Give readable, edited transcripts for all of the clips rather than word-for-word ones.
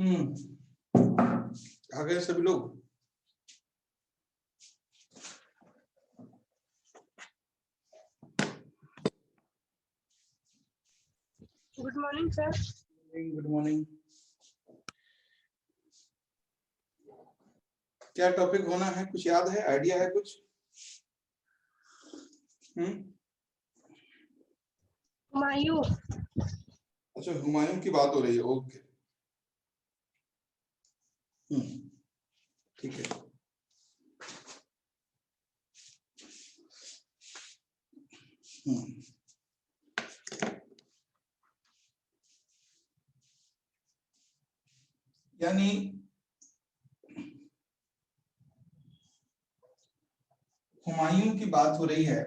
आ गए सभी लोग। Good morning sir. Good morning. क्या टॉपिक होना है, कुछ याद है, आइडिया है कुछ? हुमायूं। अच्छा, हुमायूं की बात हो रही है। ओके, ठीक है। यानी हुमायूं की बात हो रही है,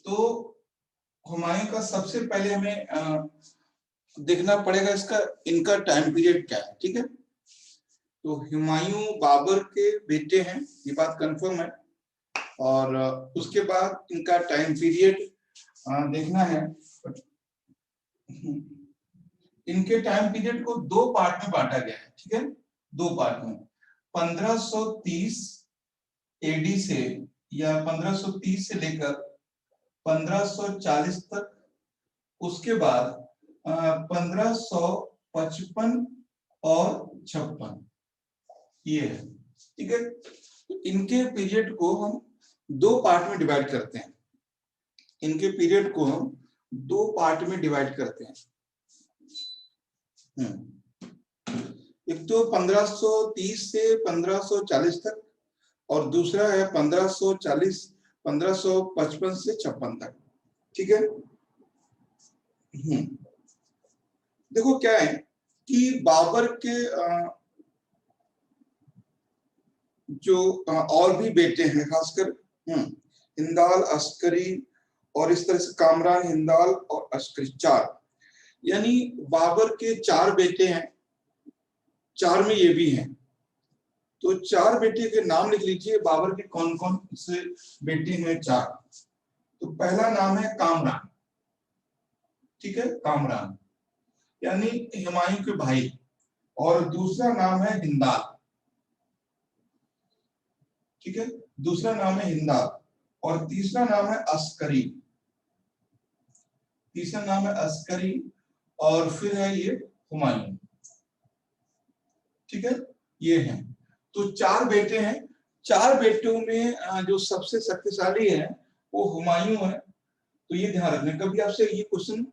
तो हुमायूं का सबसे पहले हमें देखना पड़ेगा इसका इनका टाइम पीरियड क्या है। ठीक है, तो हुमायूं बाबर के बेटे हैं, ये बात कंफर्म है। और उसके बाद इनका टाइम पीरियड देखना है। इनके टाइम पीरियड को दो पार्ट में बांटा गया है। ठीक है, दो पार्ट में। 1530 एडी से या 1530 से लेकर 1540 तक, उसके बाद 1555 और 56, ये है। ठीक है, तो इनके पीरियड को हम दो पार्ट में डिवाइड करते हैं। इनके पीरियड को हम दो पार्ट में डिवाइड करते हैं। एक तो 1530 से 1540 तक, और दूसरा है 1555 से 56 तक। ठीक है, देखो क्या है कि बाबर के जो और भी बेटे हैं, खासकर हिंदाल, अस्करी और इस तरह से कामरान, हिंदाल और अस्करी, चार। यानी बाबर के चार बेटे हैं, चार में ये भी हैं। तो चार बेटे के नाम लिख लीजिए, बाबर के कौन कौन से बेटे हैं, चार। तो पहला नाम है कामरान। ठीक है, कामरान यानी हुमायूं के भाई। और दूसरा नाम है हिंदाल। ठीक है, दूसरा नाम है हिंदाल। और तीसरा नाम है अस्करी। तीसरा नाम है अस्करी, और फिर है ये हुमायूं। ठीक है, ये हैं। तो चार बेटे हैं। चार बेटों में जो सबसे शक्तिशाली है वो हुमायूं है। तो ये ध्यान रखना, कभी आपसे ये क्वेश्चन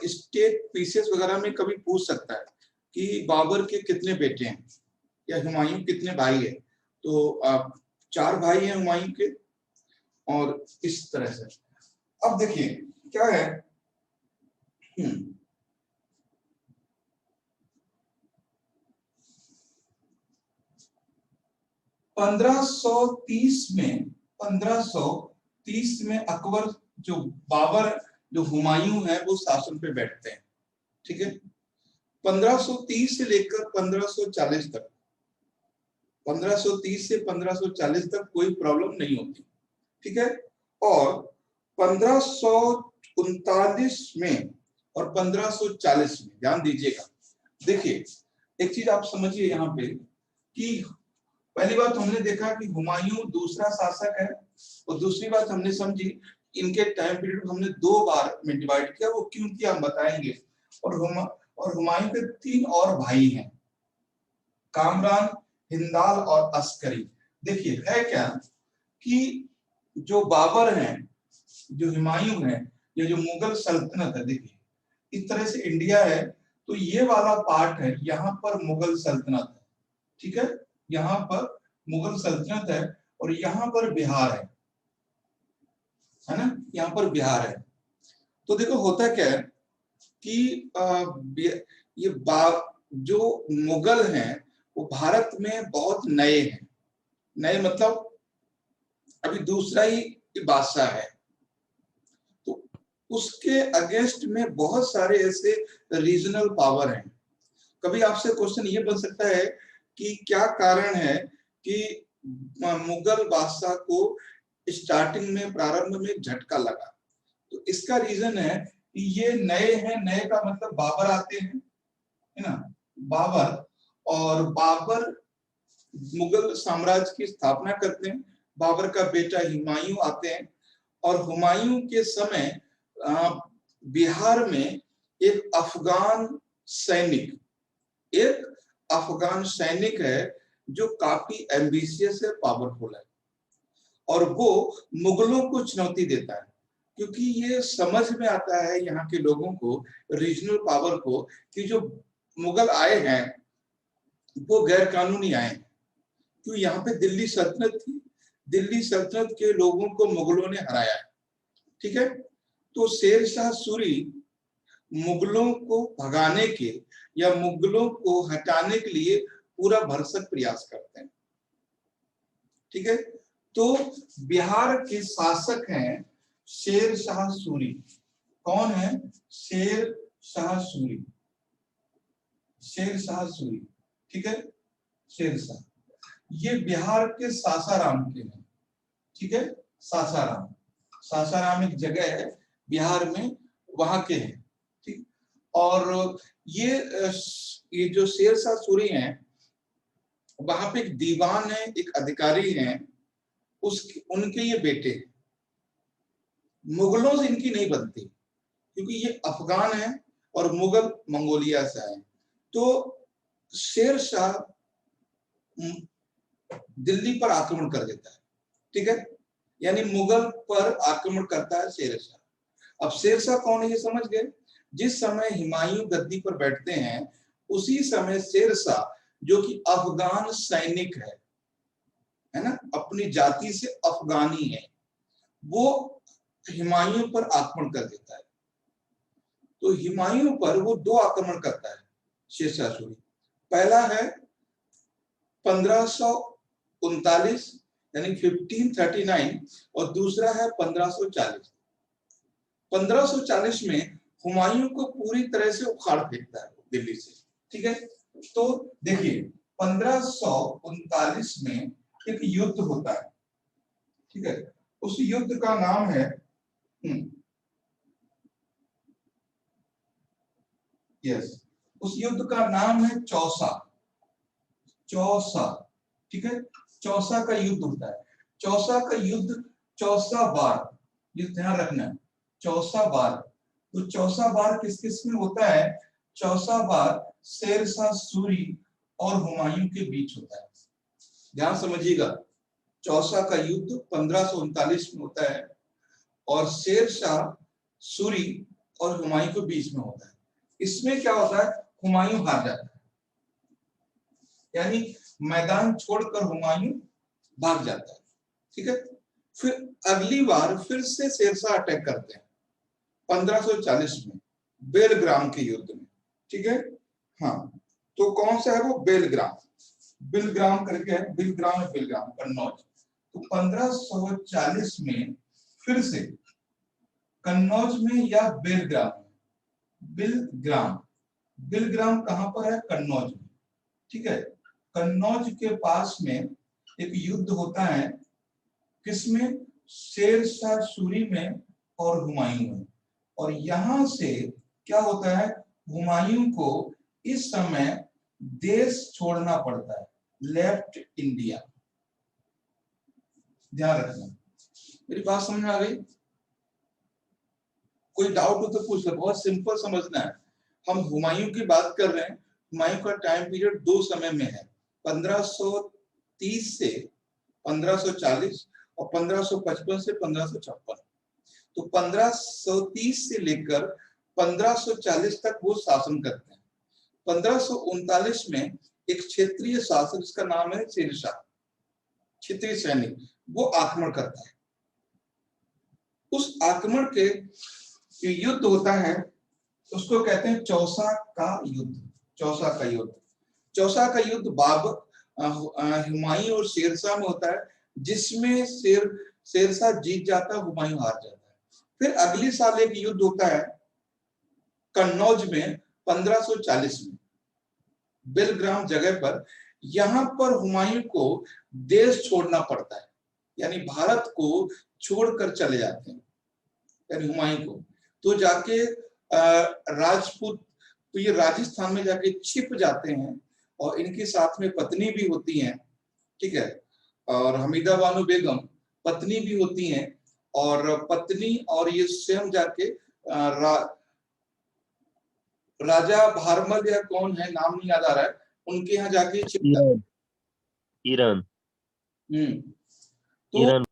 स्टेट पीसीएस वगैरह में कभी पूछ सकता है कि बाबर के कितने बेटे हैं या हुमायूं कितने भाई है। तो चार भाई हैं हुमायूं के, और इस तरह से। अब देखिए क्या है, 1530 में अकबर, जो बाबर, जो हुमायूं है, वो शासन पे बैठते हैं। ठीक है, 1530 से लेकर 1540 तक, 1530 से 1540 तक कोई प्रॉब्लम नहीं होती। ठीक है, और 1539 में और 1540 में ध्यान दीजिएगा। देखिए एक चीज आप समझिए यहाँ पे कि पहली बात हमने देखा कि हुमायूं दूसरा शासक है, और दूसरी बात हमने समझी इनके टाइम पीरियड को हमने दो बार में डिवाइड किया। वो क्यों किया हम बताएंगे। और हुमायूं के तीन और भाई हैं, कामरान, हिंदाल और अस्करी। देखिए है क्या कि जो बाबर हैं, जो हुमायूं है, ये जो मुगल सल्तनत है, देखिए इस तरह से इंडिया है, तो ये वाला पार्ट है, यहाँ पर मुगल सल्तनत है। ठीक है, यहाँ पर मुगल सल्तनत है, और यहाँ पर बिहार है ना, यहाँ पर बिहार है। तो देखो होता क्या है कि ये जो मुगल हैं वो भारत में बहुत नए हैं। नए मतलब अभी दूसरा ही बादशाह है, तो उसके अगेंस्ट में बहुत सारे ऐसे रीजनल पावर हैं। कभी आपसे क्वेश्चन ये बन सकता है कि क्या कारण है कि मुगल बादशाह को स्टार्टिंग में, प्रारंभ में झटका लगा। तो इसका रीजन है कि ये नए हैं। नए का मतलब बाबर आते हैं, है ना, बाबर। और बाबर मुगल साम्राज्य की स्थापना करते हैं। बाबर का बेटा हुमायूं आते हैं और हुमायूं के समय बिहार में एक अफगान सैनिक है जो काफी एम्बिशियस है, पावरफुल है, और वो मुगलों को चुनौती देता है, क्योंकि ये समझ में आता है यहाँ के लोगों को, रीजनल पावर को, कि जो मुगल आए हैं वो गैर कानूनी आए हैं। क्यों? यहाँ पे दिल्ली सल्तनत थी, दिल्ली सल्तनत के लोगों को मुगलों ने हराया है, ठीक है। तो शेर शाह सूरी मुगलों को भगाने के या मुगलों को हटाने के लिए पूरा भरसक प्रयास करते हैं, ठीक है। तो बिहार के शासक हैं शेर शाह सूरी। कौन है? शेर शाह सूरी, शेर शाह सूरी, ठीक है। शेर शाह ये बिहार के सासाराम के हैं, ठीक है। सासाराम, सासाराम एक जगह है बिहार में, वहां के हैं, ठीक। और ये जो शेर शाह सूरी हैं, वहां पे एक दीवान है, एक अधिकारी हैं, उनके ये बेटे हैं। मुगलों से इनकी नहीं बनती, क्योंकि ये अफगान है और मुगल मंगोलिया से आए। तो शेर शाह दिल्ली पर आक्रमण कर देता है, ठीक है। यानी मुगल पर आक्रमण करता है शेर शाह। अब शेर शाह कौन है ये समझ गए। जिस समय हुमायूं गद्दी पर बैठते हैं, उसी समय शेर शाह, जो कि अफगान सैनिक है ना, अपनी जाति से अफगानी है, वो हुमायूं पर आक्रमण कर देता है। तो हुमायूं पर वो दो आक्रमण करता है शेर शाह सूरी। पहला है 1539 यानी 1539, और दूसरा है 1540। 1540 में हुमायूं को पूरी तरह से उखाड़ फेंकता है दिल्ली से, ठीक है। तो देखिए 1539 में एक युद्ध होता है, ठीक है। उस युद्ध का नाम है उस युद्ध का नाम है चौसा, चौसा, ठीक है। चौसा का युद्ध होता है। चौसा का युद्ध, चौसा बार, ये ध्यान रखना है, चौसा बार। तो चौसा बार किस किस में होता है? चौसा बार शेर शाह सूरी और हुमायूं के बीच होता है। ध्यान समझिएगा, चौसा का युद्ध 1539 में होता है और शेर शाह सूरी और हुमायूं के बीच में होता है। इसमें क्या होता है? हुमायूं हार जाता है, यानी मैदान छोड़कर हुमायूं भाग जाता है, ठीक है। फिर अगली बार फिर से शेर शाह अटैक करते हैं 1540 में बेलग्राम के युद्ध में, ठीक है। हाँ, तो कौन सा है वो? बेलग्राम, बिलग्राम करके है, बिलग्राम है, बिलग्राम कन्नौज। तो 1540 में फिर से कन्नौज में या बेलग्राम में, बिलग्राम, बिलग्राम कहां पर है? कन्नौज में, ठीक है। कन्नौज के पास में एक युद्ध होता है, किसमें? शेर शाह सूरी में और हुमायूं में। और यहां से क्या होता है? हुमायूं को इस समय देश छोड़ना पड़ता है, लेफ्ट इंडिया। ध्यान रखना, मेरी बात समझ में आ गई? कोई डाउट हो तो पूछ लो, बहुत सिंपल समझना है। हम हुमायूं की बात कर रहे हैं। हुमायूं का टाइम पीरियड दो समय में है, 1530 से 1540 और 1555 से 1556। तो 1530 से लेकर 1540 तक वो शासन करते हैं। 1539 में एक क्षेत्रीय शासक जिसका नाम है शेर शाह, क्षेत्रीय सैनिक, वो आक्रमण करता है। उस आक्रमण के युद्ध होता है, उसको कहते हैं चौसा का युद्ध। चौसा का युद्ध, चौसा का युद्ध हुमायूं और शेरशाह में होता है, जिसमें शेरशाह जीत जाता है, हुमायूं हार जाता है। फिर अगली साल एक युद्ध होता है कन्नौज में 1540 में, बेलग्राम जगह पर। यहां पर हुमायूं को देश छोड़ना पड़ता है, यानी भारत को छोड़कर चले जाते हैं, यानी हुमायूं को। तो जाके राजपूत, तो ये राजस्थान में जाके छिप जाते हैं और इनके साथ में पत्नी भी होती हैं, ठीक है, और हमीदा बानो बेगम पत्नी भी होती हैं, और पत्नी और ये स्वयं जाके राजा भारमल या कौन है, नाम नहीं याद आ रहा है, उनके यहाँ जाके ईरान ईरान तो ईरान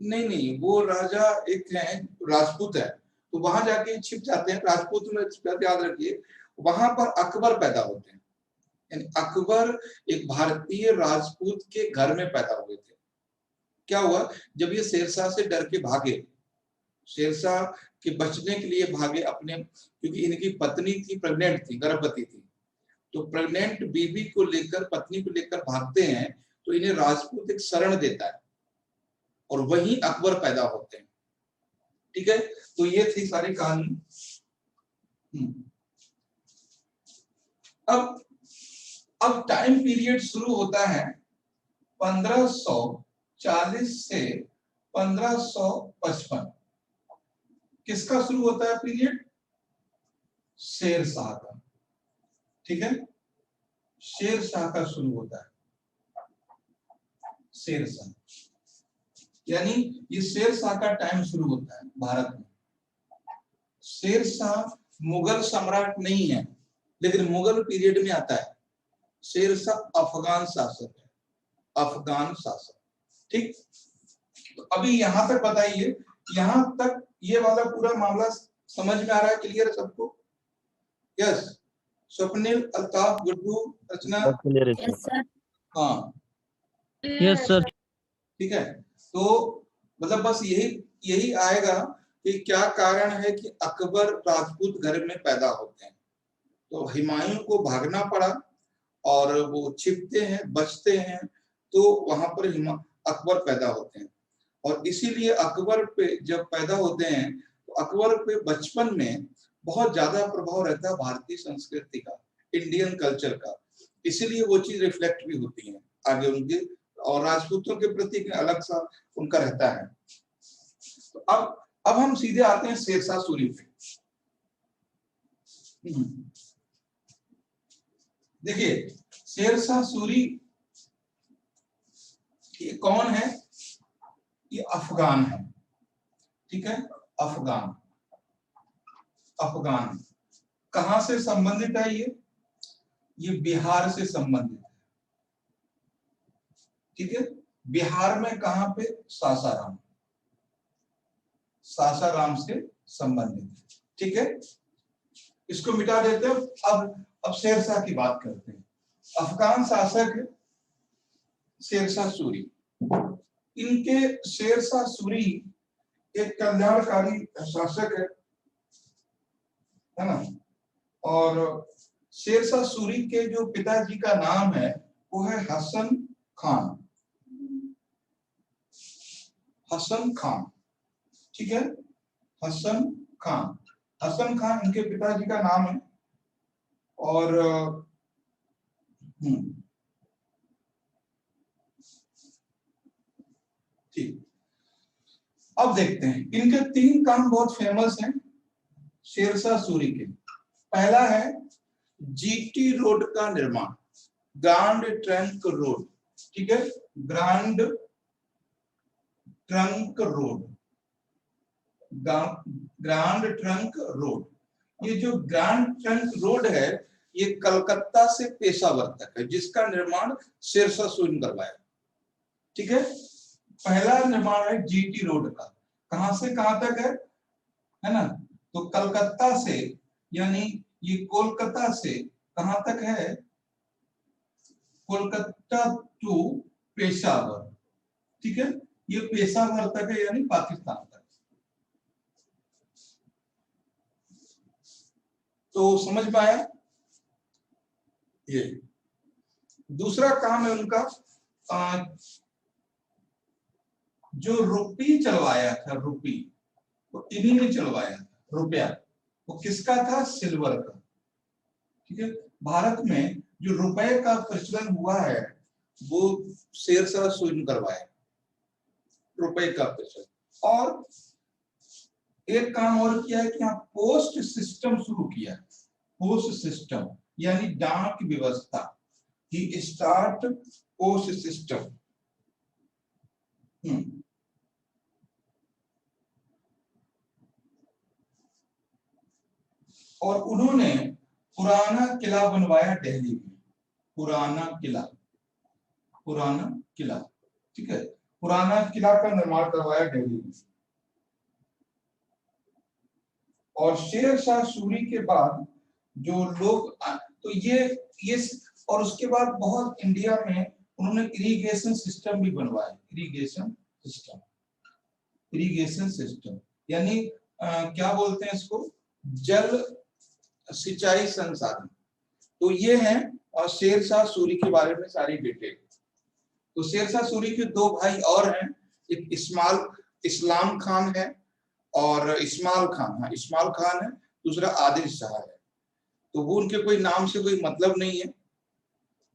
नहीं नहीं, वो राजा एक है, राजपूत है, तो वहां जाके छिप जाते हैं। राजपूत में याद रखिए, वहां पर अकबर पैदा होते हैं, यानी अकबर एक भारतीय राजपूत के घर में पैदा हुए थे। क्या हुआ, जब ये शेरशाह से डर के भागे, शेरशाह के बचने के लिए भागे अपने, क्योंकि इनकी पत्नी थी, प्रेग्नेंट थी, गर्भवती थी, तो प्रेग्नेंट बीबी को लेकर, पत्नी को लेकर भागते हैं, तो इन्हें राजपूत एक शरण देता है और वहीं अकबर पैदा होते हैं। ठीक है, तो ये थी सारी कहानी। अब टाइम पीरियड शुरू होता है 1540 से 1555। किसका शुरू होता है पीरियड? शेरशाह का। ठीक है, शेरशाह का शुरू होता है, शेरशाह, यानी ये शेरशाह का टाइम शुरू होता है भारत में। शेरशाह मुगल सम्राट नहीं है, लेकिन मुगल पीरियड में आता है। शेरशाह अफगान शासक है, अफगान शासक। ठीक, तो अभी यहां तक बताइए, यहां तक ये वाला पूरा मामला समझ में आ रहा है? क्लियर है सबको? Yes, Swapnil, Altaf, Guddu, Rachna? Yes sir. हाँ यस सर। ठीक है, तो मतलब बस यही आएगा कि क्या कारण है कि अकबर राजपूत घर में पैदा होते हैं, तो हुमायूं को भागना पड़ा और वो छिपते हैं, बचते हैं, तो वहां पर अकबर पैदा होते हैं। और इसीलिए अकबर पे जब पैदा होते हैं तो अकबर पे बचपन में बहुत ज्यादा प्रभाव रहता है भारतीय संस्कृति का, इंडियन कल्चर का, इसीलिए वो चीज रिफ्लेक्ट भी होती है आगे उनके, और राजपूतों के प्रति एक अलग सा उनका रहता है। तो अब हम सीधे आते हैं शेरशाह सूरी पे। देखिए, शेरशाह सूरी ये कौन है? ये अफगान है। ठीक है, अफगान, अफगान कहां से संबंधित है? ये बिहार से संबंधित है। ठीक है, बिहार में कहां पे? सासाराम, सासाराम से संबंधित है। ठीक है, इसको मिटा देते हैं। अब शेरशाह की बात करते हैं। अफगान शासक शेरशाह सूरी, इनके शेरशाह सूरी एक कल्याणकारी शासक है ना, और शेरशाह सूरी के जो पिताजी का नाम है वो है हसन खान, हसन खान। ठीक है, हसन खान, हसन खान इनके पिताजी का नाम है। और ठीक, अब देखते हैं इनके 3 काम बहुत फेमस हैं शेरशाह सूरी के। पहला है जीटी रोड का निर्माण, ग्रांड ट्रंक रोड। ठीक है, grand trunk road, grand trunk road. ये जो ग्रांड ट्रंक रोड है ये कलकत्ता से पेशावर तक है, जिसका निर्माण शेरशाह सूरी ने करवाया। ठीक है, पहला निर्माण है जीटी रोड का, कहां से कहां तक है ना, तो कलकत्ता से, यानी ये कोलकाता से कहां तक है? कोलकाता टू पेशावर। ठीक है, ये पेशावर तक है, यानी पाकिस्तान तक। तो समझ में आया? ये दूसरा काम है उनका, जो रुपी चलवाया था, रुपी वो इन्हीं ने चलवाया था। रुपया वो किसका था? सिल्वर का। ठीक है, भारत में जो रुपए का प्रचलन हुआ है वो शेरशाह सूरी ने करवाया, रुपए का प्रचलन। और एक काम और किया है कि यहाँ पोस्ट सिस्टम शुरू किया, पोस्ट सिस्टम यानी डाक व्यवस्था। he start post system. और उन्होंने पुराना किला बनवाया दिल्ली में, पुराना किला, ठीक है, पुराना किला का निर्माण करवाया दिल्ली में। और शेर शाह सूरी के बाद जो लोग, तो ये और उसके बाद बहुत इंडिया में उन्होंने इरिगेशन सिस्टम भी बनवाया, इरिगेशन सिस्टम यानी क्या बोलते हैं इसको, जल सिंचाई संसाधन। तो ये है और शेर शाह सूरी के बारे में सारी डिटेल। तो शेर शाह सूरी के दो भाई और हैं, एक इस्लाम खान है और इस्माइल खान है, दूसरा आदिल शाह है। तो वो उनके कोई नाम से कोई मतलब नहीं है,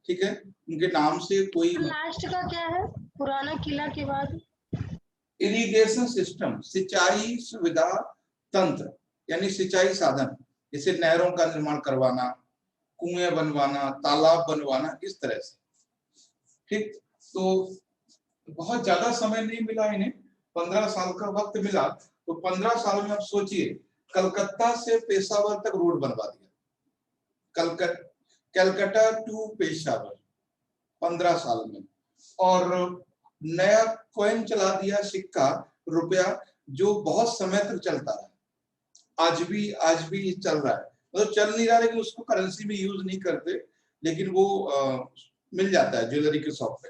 ठीक है, उनके नाम से कोई। लास्ट का क्या है पुराना किला के बाद? इरिगेशन सिस्टम, सिंचाई सुविधा तंत्र यानी सिंचाई साधन, जैसे नहरों का निर्माण करवाना, कुएं बनवाना, तालाब बनवाना, इस तरह से, ठीक। तो बहुत ज्यादा समय नहीं मिला इन्हें, 15 साल का वक्त मिला। तो 15 साल में आप सोचिए, कलकत्ता से पेशावर तक रोड बनवा दिया, कलकत्ता टू पेशावर 15 साल में। और नया कॉइन चला दिया, सिक्का, रुपया, जो बहुत समय तक चलता है, आज भी चल रहा है, मतलब चल नहीं रहा लेकिन उसको करेंसी में यूज नहीं करते, लेकिन वो मिल जाता है ज्वेलरी के शॉप पे।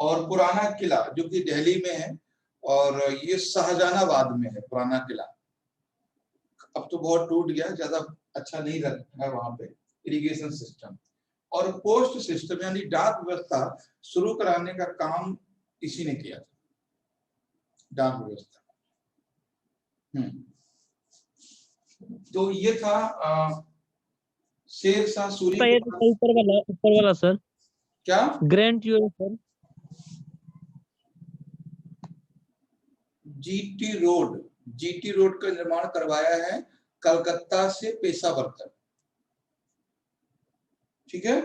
और पुराना किला जो कि दिल्ली में है, और ये शाहजहानाबाद में है पुराना किला। अब तो बहुत टूट गया, ज्यादा अच्छा नहीं रखा है वहां पे इरिगेशन सिस्टम। और पोस्ट सिस्टम यानी डाक व्यवस्था शुरू कराने का काम इसी ने किया था, डाक व्यवस्था। तो ये था शेर शाह सूरी के तो ऊपर वाला सर क्या ग्रैंड यूर सर, जीटी रोड का निर्माण करवाया है कलकत्ता से पेशावर तक, ठीक है।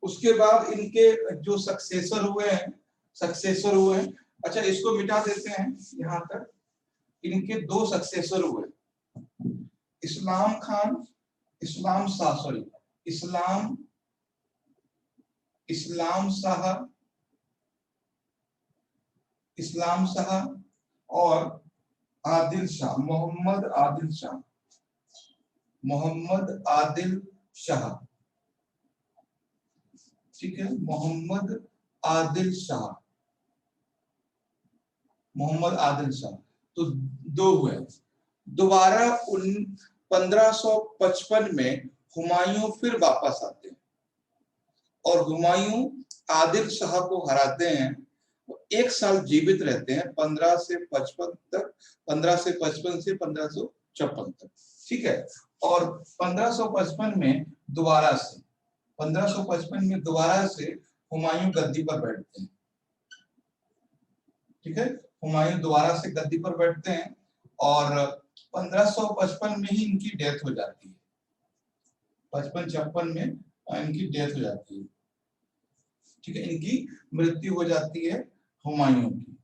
उसके बाद इनके जो सक्सेसर हुए हैं, अच्छा इसको मिटा देते हैं यहां तक। इनके दो सक्सेसर हुए, इस्लाम शाह और आदिल शाह, मोहम्मद आदिल शाह, ठीक है, मोहम्मद आदिल शाह। तो दो हुए। दोबारा 1555 में हुमायूं फिर वापस आते हैं और हुमायूं आदिल शाह को हराते हैं। एक साल जीवित रहते हैं, 15 से 55 से 1556 तक, ठीक है। और 1555 में दोबारा से हुमायूं गद्दी पर बैठते हैं, ठीक है, हुमायूं दोबारा से गद्दी पर बैठते हैं और 1555 में ही इनकी डेथ हो जाती है, 55-56 में इनकी डेथ हो जाती है, ठीक है, इनकी मृत्यु हो जाती है हुमायूं की,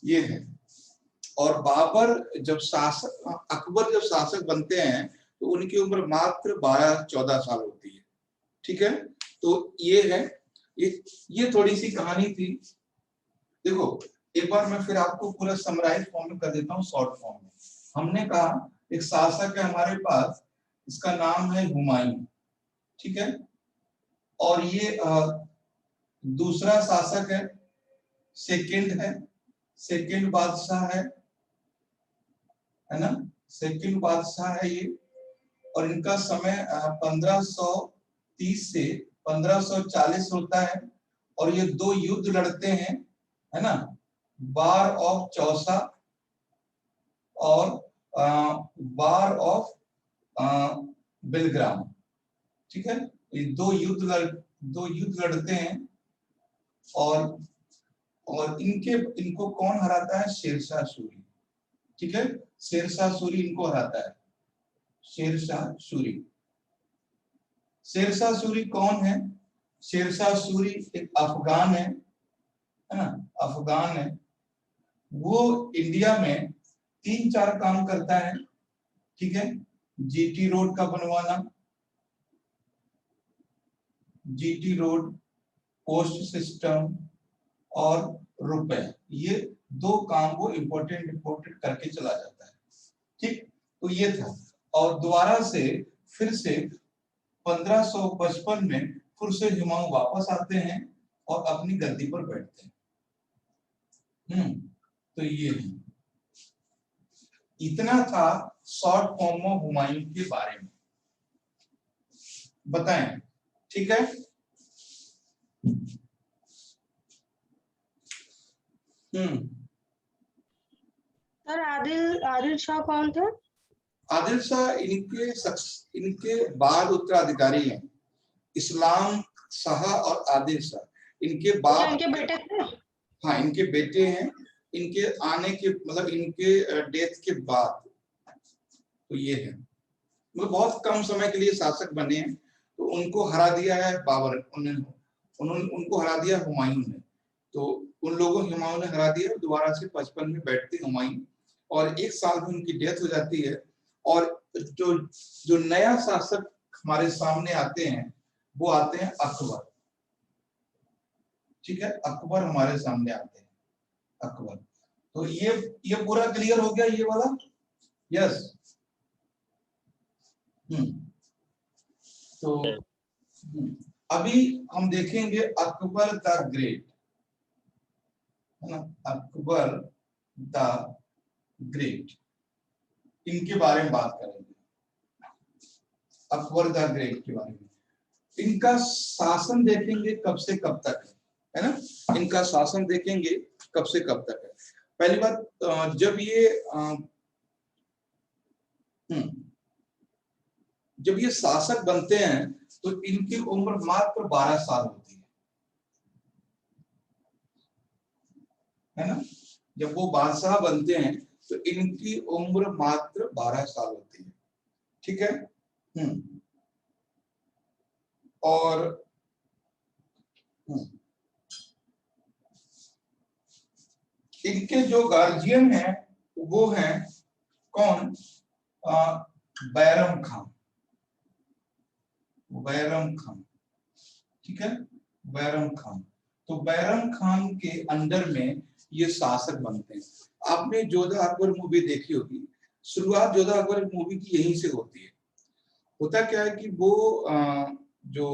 ये है। और अकबर जब शासक बनते हैं तो उनकी उम्र मात्र 12-14 साल होती है, ठीक है। तो ये है, ये थोड़ी सी कहानी थी। देखो एक बार मैं फिर आपको पूरा समराइज फॉर्म में कर देता हूँ, शॉर्ट फॉर्म में। हमने कहा एक शासक है हमारे पास, इसका नाम है हुमायूं, ठीक है। और ये दूसरा शासक है, सेकंड बादशाह है ना, सेकंड बादशाह है ये। और इनका समय 1530 से 1540 होता है। और ये दो युद्ध लड़ते हैं, है ना, वार ऑफ चौसा और वार ऑफ बिलग्राम, ठीक है। ये दो युद्ध लड़ते हैं और इनको कौन हराता है? शेरशाह सूरी, ठीक है। शेरशाह सूरी इनको हराता है। शेरशाह सूरी। शेरशाह सूरी कौन है? शेरशाह सूरी एक अफगान है ना, अफगान है। वो इंडिया में 3-4 काम करता है, ठीक है। जीटी रोड का बनवाना, जीटी रोड, पोस्ट सिस्टम और रुपए, ये 2 काम वो इम्पोर्टेंट करके चला जाता है, ठीक। तो ये था, और दोबारा से फिर से 1555 में फिर से हुमायूं वापस आते हैं और अपनी गद्दी पर बैठते हैं। तो ये है, इतना था शॉर्ट फॉर्म में हुमायूं के बारे में, बताएं, ठीक है। सर आदिल आदिल शाह कौन थे? आदिल शाह इनके बाद उत्तराधिकारी हैं, इस्लाम शाह और आदिल शाह इनके क्या बाद। इनके बेटे थे? हाँ, इनके बेटे हैं, इनके आने के मतलब इनके डेथ के बाद। तो ये है, मतलब बहुत कम समय के लिए शासक बने हैं, तो उनको हरा दिया है बाबर, उन्होंने उनको हरा दिया हुमायूं ने। तो उन लोगों हुमायूं ने हरा दिया, दोबारा से 55 में बैठते हुमायूं, और 1 साल में उनकी डेथ हो जाती है। और जो नया शासक हमारे सामने आते हैं वो आते हैं अकबर, ठीक है। अकबर हमारे सामने आते हैं, अकबर। तो ये पूरा क्लियर हो गया, ये वाला, यस। तो अभी हम देखेंगे अकबर द ग्रेट, है ना, अकबर द ग्रेट, इनके बारे में बात करेंगे, अकबर द ग्रेट के बारे में। इनका शासन देखेंगे कब से कब तक है ना, इनका शासन देखेंगे कब से कब तक है। पहली बात, जब ये शासक बनते हैं तो इनकी उम्र मात्र 12 साल होती है ना। जब वो बादशाह बनते हैं तो इनकी उम्र मात्र 12 साल होती है, ठीक है। और इनके जो गार्जियन हैं वो हैं कौन? बैरम खान, बैरम खान, ठीक है, बैरम खान। तो बैरम खान के अंडर में ये शासक बनते हैं। आपने जोधा अकबर मूवी देखी होगी, शुरुआत जोधा अकबर मूवी की यहीं से होती है। होता क्या है कि वो जो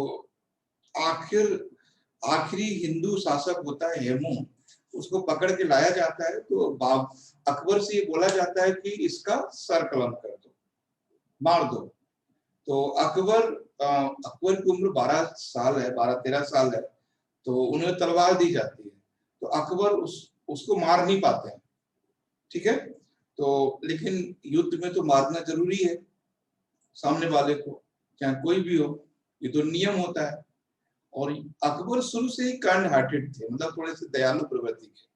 आखिरी हिंदू शासक होता है हेमू, उसको पकड़ के लाया जाता है, तो अकबर से ये बोला जाता है कि इसका सर कलम कर दो, मार दो। तो अकबर की उम्र 12 साल है, 12-13 साल है, तो उन्हें तलवार दी जाती है। तो अकबर उसको मार नहीं पाते हैं, ठीक है। तो लेकिन युद्ध में तो मारना जरूरी है सामने वाले को, चाहे कोई भी हो, ये तो नियम होता है। और अकबर शुरू से ही काइंड हार्टेड थे, मतलब थोड़े से दयालु प्रवृत्ति के।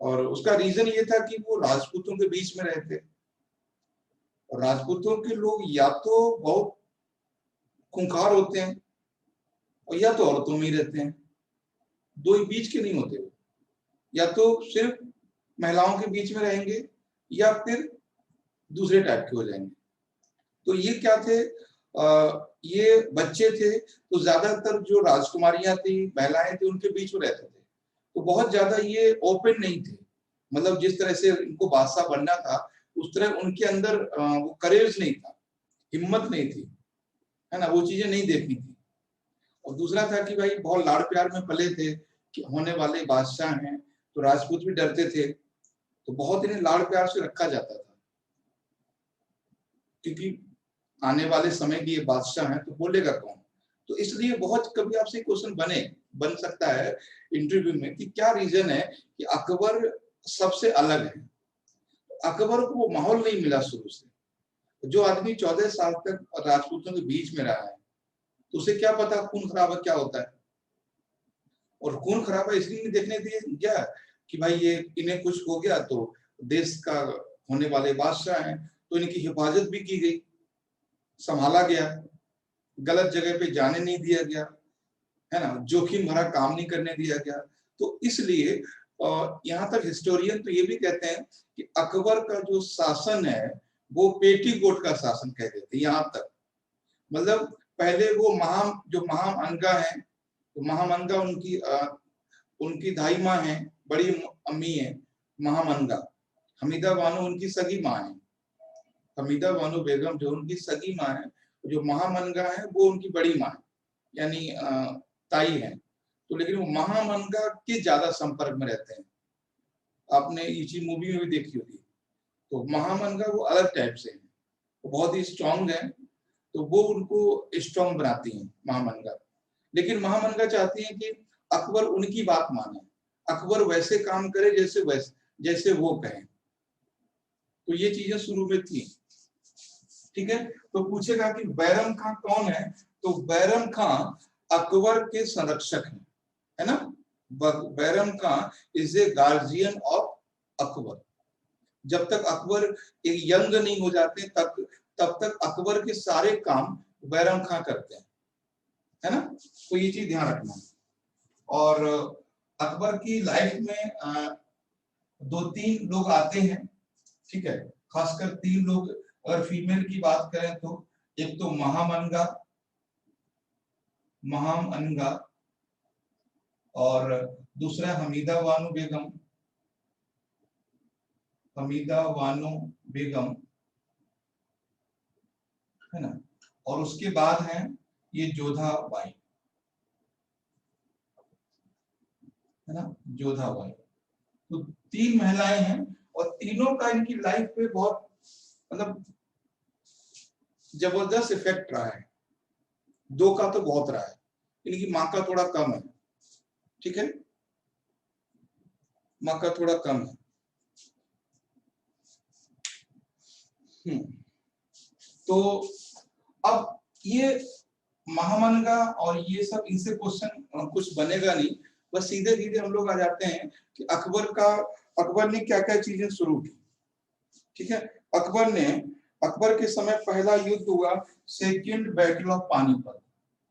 और उसका रीजन ये था कि वो राजपूतों के बीच में रहते, और राजपूतों के लोग या तो बहुत खूंखार होते हैं और या तो औरतों में ही रहते हैं, दो ही बीच के नहीं होते वो। या तो सिर्फ महिलाओं के बीच में रहेंगे या फिर दूसरे टाइप के हो जाएंगे। तो ये क्या थे, ये बच्चे थे, तो ज्यादातर जो राजकुमारियां थी, महिलाएं थी, उनके बीच में रहते थे। तो बहुत ज्यादा ये ओपन नहीं थे, मतलब जिस तरह से इनको बादशाह बनना था उस तरह उनके अंदर वो करेज नहीं था, हिम्मत नहीं थी, है ना, वो चीजें नहीं देखनी थी। और दूसरा था कि भाई बहुत लाड़ प्यार में पले थे कि होने वाले बादशाह हैं, तो राजपूत भी डरते थे, तो बहुत इन्हें लाड़ प्यार से रखा जाता था, क्योंकि आने वाले समय की ये बादशाह हैं, तो बोलेगा कौन। तो इसलिए बहुत कभी आपसे क्वेश्चन बन सकता है इंटरव्यू में कि क्या रीजन है कि अकबर सबसे अलग है। अकबर को वो माहौल नहीं मिला शुरू से। जो आदमी 14 साल तक राजपूतों के बीच में रहा है, तो उसे क्या पता खून खराबा क्या होता है। और खून खराबा इसलिए नहीं देखने दिया कि भाई ये इन्हें कुछ हो गया तो देश का होने वाले बादशाह हैं, तो इनकी हिफाजत भी की गई, संभाला गया, गलत जगह पे जाने नहीं दिया गया, है ना, जोखिम भरा काम नहीं करने दिया गया। तो इसलिए यहाँ तक हिस्टोरियन तो ये भी कहते हैं कि अकबर का जो शासन है वो पेटीकोट का शासन कह देते हैं। यहाँ तक मतलब पहले वो जो महामनगा है, तो महामनगा उनकी दाई माँ है, बड़ी अम्मी है महामनगा, हमीदा बानो उनकी सगी माँ है, हमीदा बानो बेगम जो उनकी सगी माँ है, जो महामनगा है वो उनकी बड़ी माँ है, यानी ताई है। तो लेकिन वो महामनगा के ज्यादा संपर्क में रहते हैं, आपने इसी मूवी में भी देखी होगी। तो महामनगा वो अलग टाइप से है, वो बहुत ही स्ट्रांग है, तो वो उनको स्ट्रांग बनाती हैं महामनगा। लेकिन महामनगा चाहती हैं कि अकबर उनकी बात माने, अकबर वैसे काम करे जैसे वो कहें। तो ये चीजें शुरू में थी, ठीक है। तो पूछेगा कि बैरम खां कौन है, तो बैरम खां अकबर के संरक्षक हैं, है ना। Bairam Khan is a guardian of Akbar. जब तक अकबर एक यंग नहीं हो जाते तब तक अकबर के सारे काम बैरम खां करते हैं, है ना। तो ये चीज ध्यान रखना। और अकबर की लाइफ में 2-3 लोग आते हैं, ठीक है, खासकर 3 लोग। अगर फीमेल की बात करें तो एक तो महामनगा और दूसरा हमीदा बानो बेगम, है ना। और उसके बाद है ये जोधा बाई, है ना, जोधा बाई। तो 3 महिलाएं हैं और तीनों का इनकी लाइफ पे बहुत मतलब जबरदस्त इफेक्ट रहा है। 2 का तो बहुत रहा है, इनकी माँ का थोड़ा कम है, ठीक है, माँ का थोड़ा कम है। तो अब ये महामनगा और ये सब, इनसे क्वेश्चन कुछ बनेगा नहीं, बस सीधे सीधे हम लोग आ जाते हैं कि अकबर ने क्या क्या चीजें शुरू की, ठीक है। अकबर के समय पहला युद्ध हुआ सेकंड बैटल ऑफ पानीपत,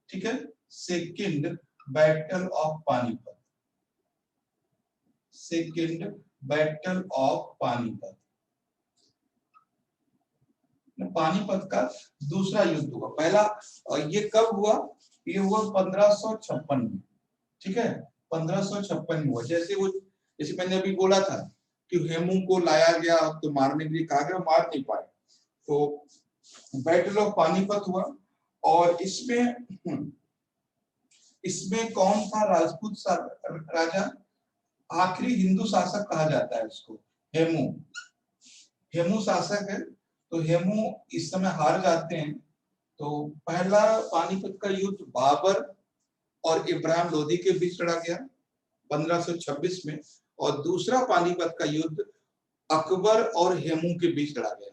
ठीक है, second battle of Panipat, second battle of Panipat. Panipat का दूसरा युद्ध हुआ। पहला ये कब हुआ, ये हुआ 1556 में, ठीक है, 1556 में हुआ। जैसे मैंने अभी बोला था कि हेमू को लाया गया तो मारने के लिए कहा गया, मार नहीं पाए, तो बैटल ऑफ पानीपत हुआ। और इसमें कौन था राजपूत राजा, आखिरी हिंदू शासक कहा जाता है उसको, हेमू शासक है। तो हेमू इस समय हार जाते हैं। तो पहला पानीपत का युद्ध बाबर और इब्राहिम लोदी के बीच लड़ा गया 1526 में, और दूसरा पानीपत का युद्ध अकबर और हेमू के बीच लड़ा गया।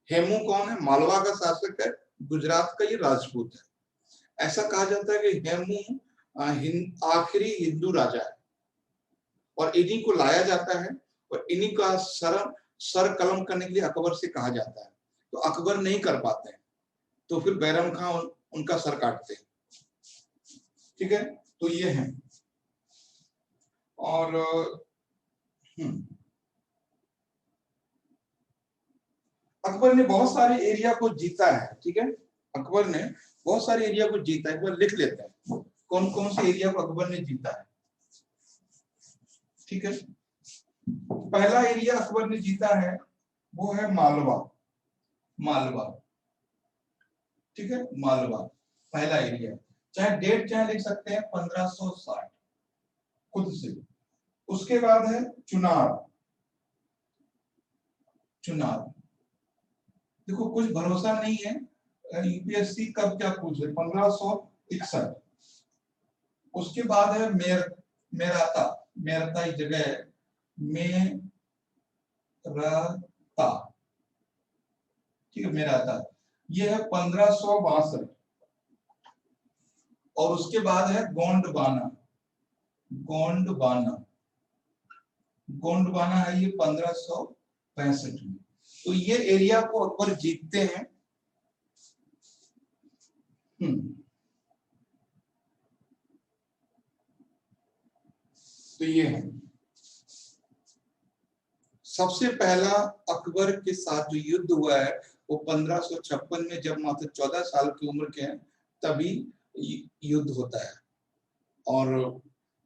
हेमू कौन है, मालवा का शासक है, गुजरात का ये राजपूत है। ऐसा कहा जाता है कि हेमू आखिरी हिंदू राजा है और इन्हीं को लाया जाता है और इन्हीं का सर कलम करने के लिए अकबर से कहा जाता है। तो अकबर नहीं कर पाते हैं, तो फिर बैरम खां उनका सर काटते हैं, ठीक है। तो ये है। और अकबर ने बहुत सारे एरिया को जीता है, ठीक है, अकबर ने बहुत सारे एरिया को जीता है। एक बार लिख लेते हैं कौन कौन से एरिया को अकबर ने जीता है, ठीक है। पहला एरिया अकबर ने जीता है वो है मालवा, ठीक है, मालवा पहला एरिया। चाहे डेट चाहे लिख सकते हैं 1560 खुद से। उसके बाद है चुनार। देखो कुछ भरोसा नहीं है यूपीएससी कब क्या पूछे, 1561। उसके बाद है मेरता एक जगह है, मेरता, ठीक है, मेरता, ये है 1562। और उसके बाद है गोंडवाना है ये 1565 में। तो ये एरिया को अकबर जीतते हैं। तो ये है सबसे पहला अकबर के साथ जो युद्ध हुआ है वो 1556 में, जब मात्र 14 साल की उम्र के हैं तभी युद्ध होता है। और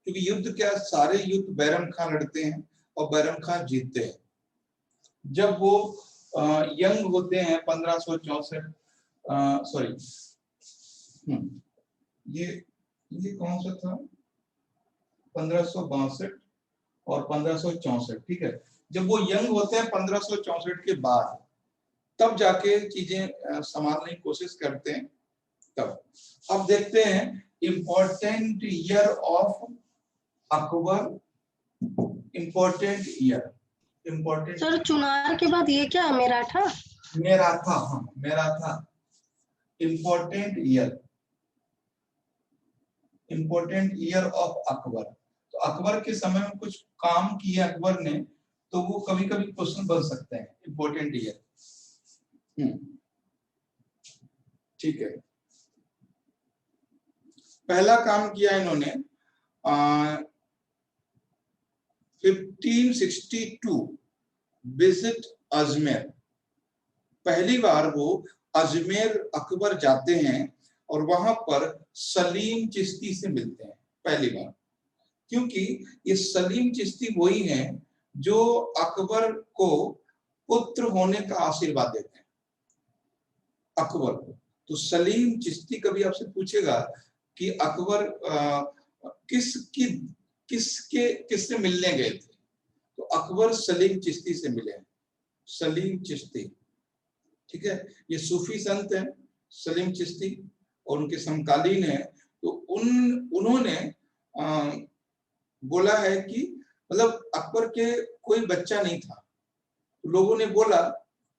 क्योंकि युद्ध क्या, सारे युद्ध बैरम खान लड़ते हैं और बैरम खान जीतते हैं। जब वो यंग होते हैं 1564, सॉरी ये कौन सा था, 1562 और 1564, ठीक है। जब वो यंग होते हैं 1564 के बाद, तब जाके चीजें संभालने की कोशिश करते हैं। तब अब देखते हैं important year of Akbar, important year, important sir Chunar के बाद ये क्या मेराठा? मेराथा, हाँ मेराथा, इंपॉर्टेंट ईयर ऑफ अकबर। तो अकबर के समय में कुछ काम किया अकबर ने, तो वो कभी कभी क्वेश्चन बन सकते हैं, इंपॉर्टेंट ईयर। ठीक है, पहला काम किया इन्होंने 1562 विजिट अजमेर। पहली बार वो अजमेर अकबर जाते हैं और वहां पर सलीम चिश्ती से मिलते हैं पहली बार, क्योंकि ये सलीम चिश्ती वही हैं जो अकबर को पुत्र होने का आशीर्वाद देते हैं अकबर को। तो सलीम चिश्ती कभी आपसे पूछेगा कि अकबर किससे मिलने गए थे, तो अकबर सलीम चिश्ती से मिले, सलीम चिश्ती, ठीक है। ये सूफी संत हैं सलीम चिश्ती और उनके समकालीन है। तो उन्होंने बोला है कि मतलब अकबर के कोई बच्चा नहीं था, लोगों ने बोला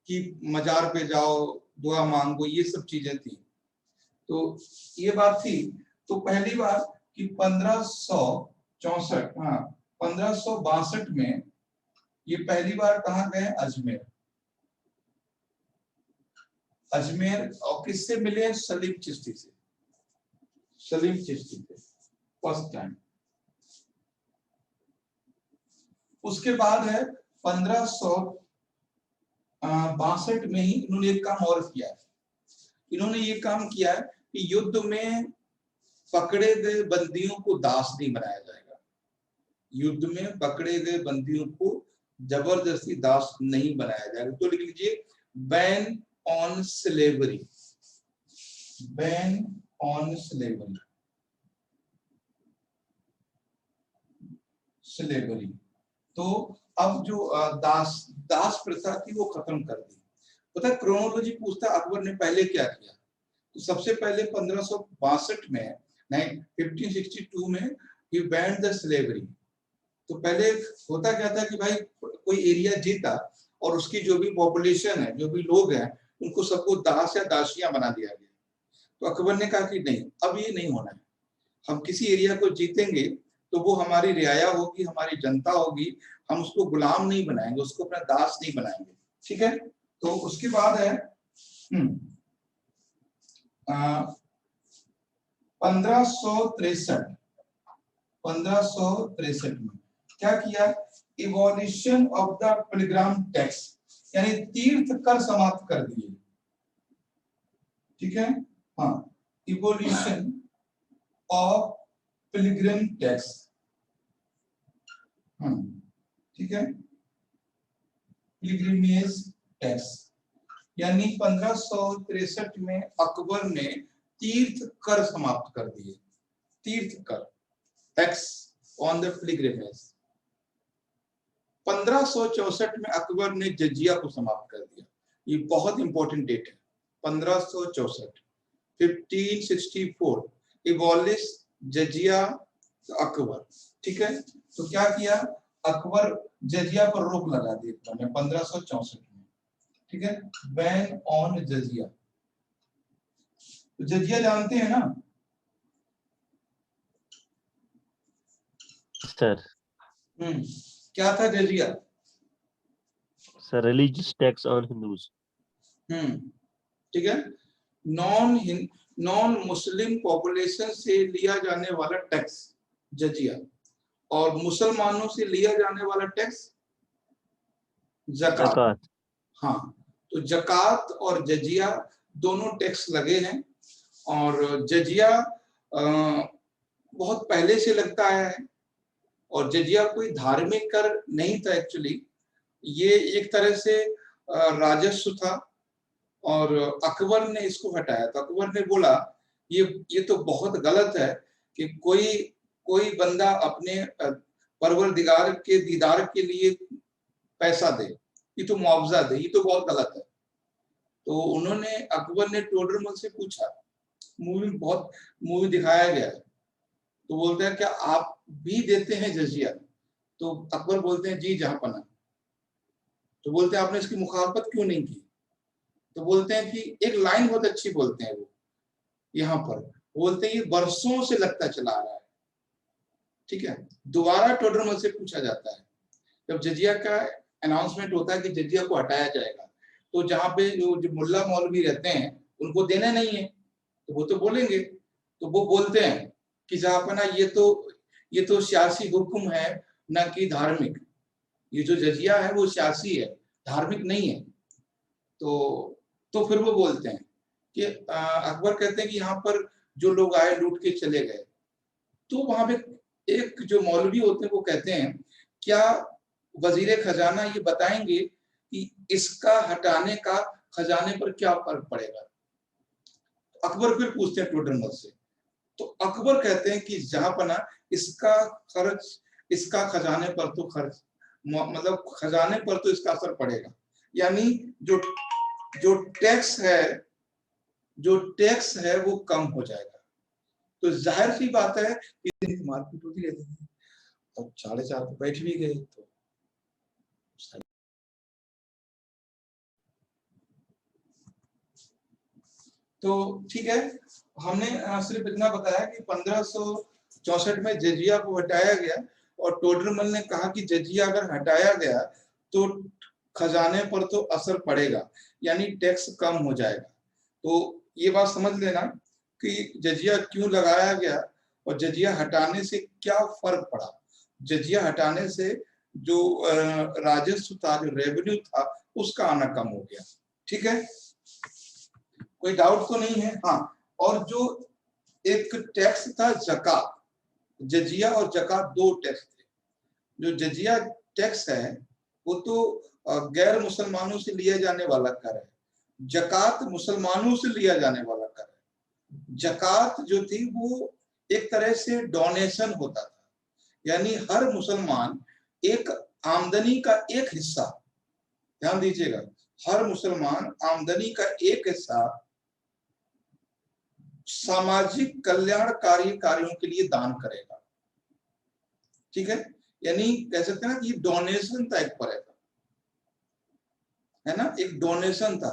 कि मजार पे जाओ, दुआ मांगो, ये सब चीजें थी। तो ये बात थी। तो पहली बार कि 1564, हाँ 1562 में ये पहली बार कहाँ गए, अजमेर। अजमेर और किससे मिले, सलीम चिश्ती से, सलीम चिश्ती से फर्स्ट टाइम। उसके बाद है 1562 में ही इन्होंने एक काम और किया है। इन्होंने ये काम किया है कि युद्ध में पकड़े गए बंदियों को दास नहीं बनाया जाएगा। युद्ध में पकड़े गए बंदियों को जबरदस्ती दास नहीं बनाया जाएगा। तो लिख लीजिए ban on slavery, ban on slavery, slavery. तो अब जो दास प्रथा थी वो खत्म कर दी। पता है क्रोनोलॉजी पूछता अकबर ने पहले क्या किया। तो सबसे पहले 1562 में 1562 में ही बैन द स्लेवरी। तो पहले होता क्या था कि भाई कोई एरिया जीता और उसकी जो भी पॉपुलेशन है, जो भी लोग हैं, उनको सबको दास या दासियां बना दिया गया। तो अकबर ने कहा कि नहीं, अब ये नहीं होना है। हम किसी एरिया को जीतेंगे तो वो हमारी रियाया होगी, हमारी जनता होगी, हम उसको गुलाम नहीं बनाएंगे, उसको अपना दास नहीं बनाएंगे, ठीक है। तो उसके बाद है 1563 में क्या किया, evolution of the Pilgrim tax, यानी तीर्थ कर समाप्त कर दिए, ठीक है। हाँ, इवोल्यूशन ऑफ पिलग्रिम टैक्स, ठीक है, पिलग्रिमेज टैक्स, यानी 1563 में अकबर ने तीर्थ कर समाप्त कर दिए, तीर्थ कर, टैक्स ऑन द पिलग्रिमेज। 1564 में अकबर ने जजिया को समाप्त कर दिया। ये बहुत इंपॉर्टेंट डेट है, 1564। 1564 इवॉलिश जजिया अकबर, ठीक है। तो क्या किया अकबर, जजिया पर रोक लगा दी 1564 में, ठीक है, बैन ऑन जजिया। तो जजिया जानते हैं ना सर? क्या था जजिया? Sir, religious tax on Hindus. ठीक है। नॉन मुस्लिम पॉपुलेशन से लिया जाने वाला टैक्स जजिया, और मुसलमानों से लिया जाने वाला टैक्स ज़कात। Zakat. हाँ, तो ज़कात और जजिया दोनों टैक्स लगे हैं, और जजिया बहुत पहले से लगता है, और जजिया कोई धार्मिक कर नहीं था एक्चुअली, ये एक तरह से राजस्व था, और अकबर ने इसको हटाया। तो अकबर ने बोला ये तो बहुत गलत है कि कोई बंदा अपने परवरदिगार के दीदार के लिए पैसा दे, ये तो मुआवजा दे, ये तो बहुत गलत है। तो अकबर ने टोडरमल से पूछा, मूवी दिखाया गया है, तो बोलते हैं क्या आप भी देते हैं जजिया? तो अकबर बोलते हैं जी जहांपना। तो बोलते हैं आपने इसकी मुखालफत क्यों नहीं की? तो बोलते हैं कि एक लाइन बहुत अच्छी बोलते हैं वो यहाँ पर, बोलते हैं ये बरसों से लगता चला आ रहा है। ठीक है, दोबारा टोडरमल से पूछा जाता है, जब जजिया का अनाउंसमेंट होता है कि जजिया को हटाया जाएगा, तो जहाँ पे जो मुल्ला मौलवी रहते हैं उनको देना नहीं है, तो वो तो बोलेंगे, तो वो बोलते हैं कि जहांपना ये तो सियासी हुक्म है, न कि धार्मिक। ये जो जजिया है वो सियासी है, धार्मिक नहीं है। तो फिर वो बोलते हैं कि अकबर कहते हैं कि यहाँ पर जो लोग आए लूट के चले गए, तो वहां पे एक जो मौलवी होते हैं वो कहते हैं क्या वजीर खजाना ये बताएंगे कि इसका हटाने का खजाने पर क्या फर्क पड़ेगा? अकबर फिर पूछते हैं टोडरमल से, तो अकबर कहते हैं कि जहांपना इसका खजाने पर तो खर्च, मतलब खजाने पर तो इसका असर पड़ेगा, यानी जो टैक्स है वो कम हो जाएगा। तो जाहिर सी बात है कि मारपीट होती रहती है। अब 4:30 पे बैठ भी गए तो ठीक है। हमने सिर्फ इतना बताया कि 1564 में जजिया को हटाया गया, और टोडरमल ने कहा कि जजिया अगर हटाया गया तो खजाने पर तो असर पड़ेगा, यानी टैक्स कम हो जाएगा। तो ये बात समझ लेना कि जजिया क्यों लगाया गया और जजिया हटाने से क्या फर्क पड़ा। जजिया हटाने से जो राजस्व था, जो रेवेन्यू था, उसका आना कम हो गया। ठीक है, कोई डाउट तो नहीं है? हाँ, और जो एक टैक्स था ज़कात, जजिया और ज़कात दो टैक्स थे। जो जजिया टैक्स है वो तो गैर मुसलमानों से लिया जाने वाला कर है, ज़कात मुसलमानों से लिया जाने वाला कर है। ज़कात जो थी वो एक तरह से डोनेशन होता था, यानी हर मुसलमान एक आमदनी का एक हिस्सा, ध्यान दीजिएगा, हर मुसलमान आमदनी का एक हिस्सा सामाजिक कल्याणकारी कार्यों के लिए दान करेगा। ठीक है, यानी कह सकते हैं ना कि ये डोनेशन था, एक पर है ना, एक डोनेशन था।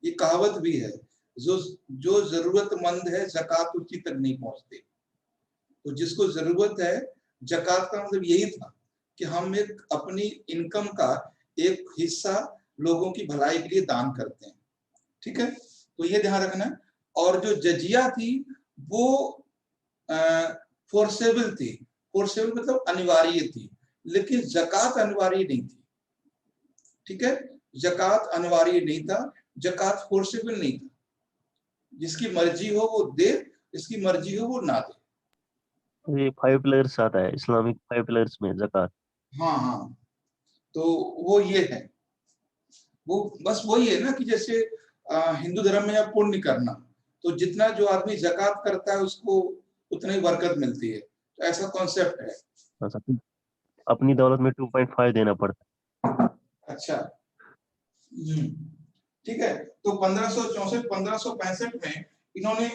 ये कहावत भी है, जो जरूरतमंद है ज़कात उसी तक नहीं पहुंचते। तो जिसको जरूरत है, ज़कात का मतलब यही था कि हम एक अपनी इनकम का एक हिस्सा लोगों की भलाई के लिए दान करते हैं। ठीक है, तो ये ध्यान रखना। और जो जजिया थी वो फोर्सेबल थी। फोर्सेबल मतलब अनिवार्य थी, लेकिन ज़कात अनिवार्य नहीं थी। ठीक है, ज़कात अनिवार्य नहीं था, ज़कात फोर्सेबल नहीं था। जिसकी मर्जी हो वो दे, जिसकी मर्जी हो वो ना दे। ये 5 pillars आता है, इस्लामिक 5 pillars में ज़कात। हाँ, तो वो ये है, वो बस वही है ना कि जैसे हिंदू धर्म में अब पुण्य करना, तो जितना जो आदमी ज़कात करता है उसको उतनी ही बरकत मिलती है, तो ऐसा कॉन्सेप्ट है। अच्छा, अपनी दौलत में 2.5 देना पड़ता है। अच्छा, ठीक है। तो 1564 1565 में इन्होंने,